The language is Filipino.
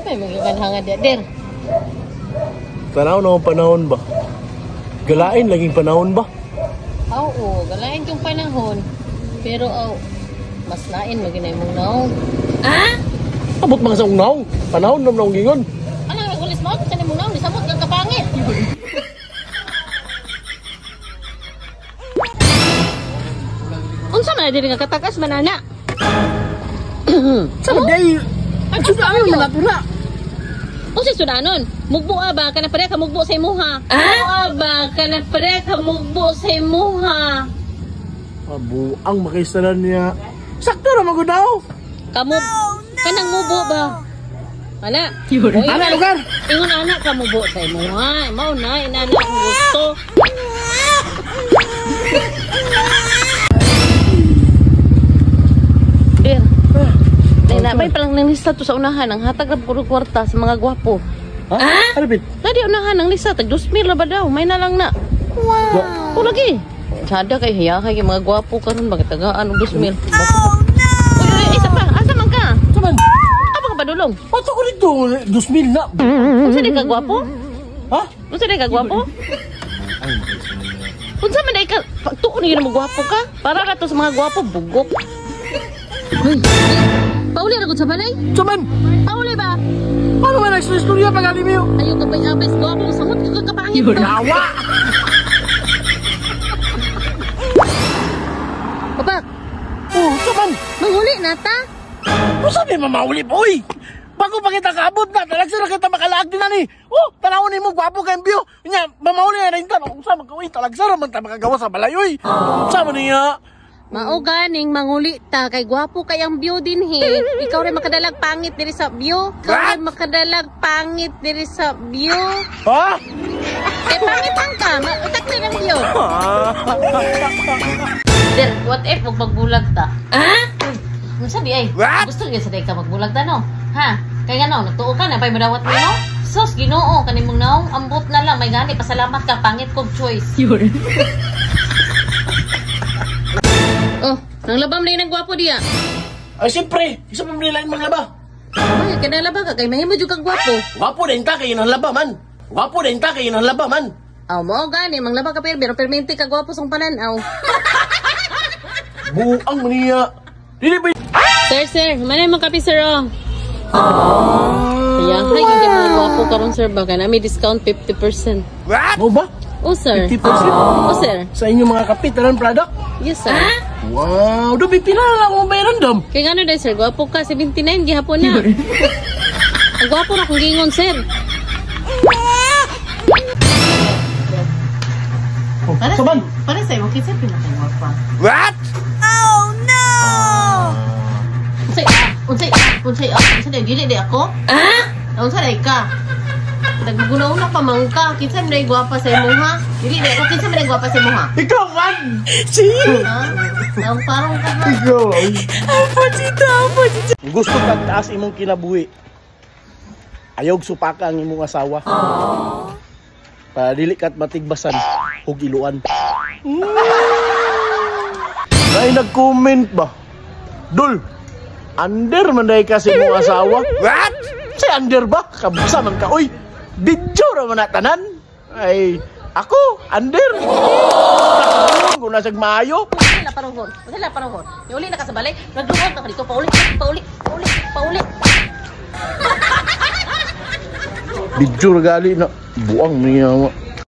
may magigandhangan dia, der. Tanaw na panahon ba? Galain laging panahon ba? Oo, galain yung panahon. Pero mas lain maginay mong naong. Abot mga sa naong. Panahon na naong gingon. Ano nga ulis mo? Kanay mong naong, nisamot kang kapangit. Unsa man diri nga katakas manana? Sama day. Ang sudanon mga pura. Unsa sudanon? Mugbo ba kana pare ka mugbo sa imuha? Ba kana pare ka mugbo sa imuha? Abo, ang makaisalan niya. Sakto na magudaw. Kamu kanang mubo ba? Ana. Ana lugar. Ingon anak ka mubo sa imuha. Mao na inana ang gusto. Der. Na may palang nilista to sa unahan ang hatag ra puro kwarta sa mga gwapo. Ha? Arbit. Nadi unahan ang lista tag 2,000 ra ba daw? May na lang na. Wow. O lagi. Sada kay hiya kay mga gwapo karon bakit tagaan og 2,000. Oh no. Uy, isa pa. Asa man ka? Saman. Apa ka padulong? Pato ko dito 2,000 na. Unsa di ka gwapo? Ha? Unsa di ka gwapo? Unsa man di ka pagtuon gyud mo gwapo ka? Para ra to sa mga gwapo bugok. Hoy. Pauli ra gud sa balay? Saman. Pauli ba? Ano man ang istorya pag-ali mo? Ayaw ka ba'y abes gwapo samot ka kapangit ka. Nawa. Papa, Oh, saman. manghuli na ta? Ano sabi mamauli po, oy? Bago pa kita kaabot na, talagsa na kita makalaag din na ni. Oh, tanawin mo, gwapo kayong biyo. Nya, mamauli na rin ta. Kung saan magkawin, talagsa naman ta makagawa sa balay, oy. Sama niya. Mao ganing manguli ta kay gwapo kay ang view din he. Ikaw rin makadalag pangit diri sa view. Ikaw rin makadalag pangit diri sa view. Ha? Kay pangit ang ka, utak na ng view. Der, what if magbulag ta? Unsa di ay? What? Gusto gyud sa day ka magbulag ta no? Ha? Kay ngano nagtuo ka na pay madawat mo no? Sus Ginoo kanimong naong ambot na lang may gani pasalamat ka pangit kog choice. Oh, nang labam na yun ang gwapo diya. Ay, siyempre. Isa pa manilain maglaba. Ay, kanalaba ka. Kay mahimo dyan kang gwapo. Gwapo din ka kayo ng laba, man. Gwapo din ka kayo ng laba, man. Aw, mo gani. Manglaba ka pero permente ka gwapo sang pananaw. Buang maniya. Dili ba? Sir. Manay mo kape, sir, oh. Kaya, hay, hindi mo gwapo karon sir. Baka na may discount 50%. What? Mo ba? Oh, sir. 50%? Oh, sir. Sa inyong mga kapitalan product? Yes, sir. Wow, dobi pila na lang akong bayaran dam. Kaya gano'n din, sir. Gwapo ka. 79, gihapon na. Ang gwapo na kung gingon, sir. Oh, saban? Para sa'yo, okay, sir. Pinakagwapa. What? Oh, no! Unsay, dili di ako? Unsay ka? Naguguna-una pa man ka. Kinsa man ay gwapa sa imo ha? Dili di ako kinsa man ay gwapa sa imo ha? Ikaw man! Si! Ha? Ang parang ka ha? Ikaw ay... Apa dito. Gusto kang taas imong kinabuhi. Ayog supaka ang imong asawa. Para dili kat matigbasan og iluan. Ay nag-comment ba? Dul, under man day kasi imong asawa. What? Si under ba? Kabusa man ka, oy. Video naman na tanan. Ay, ako, under. Kung nasag maayo. Wala parang hon. Uli na ka sa balay. Nagluhod na ka dito. Pauli. Video regali na. Buang niya.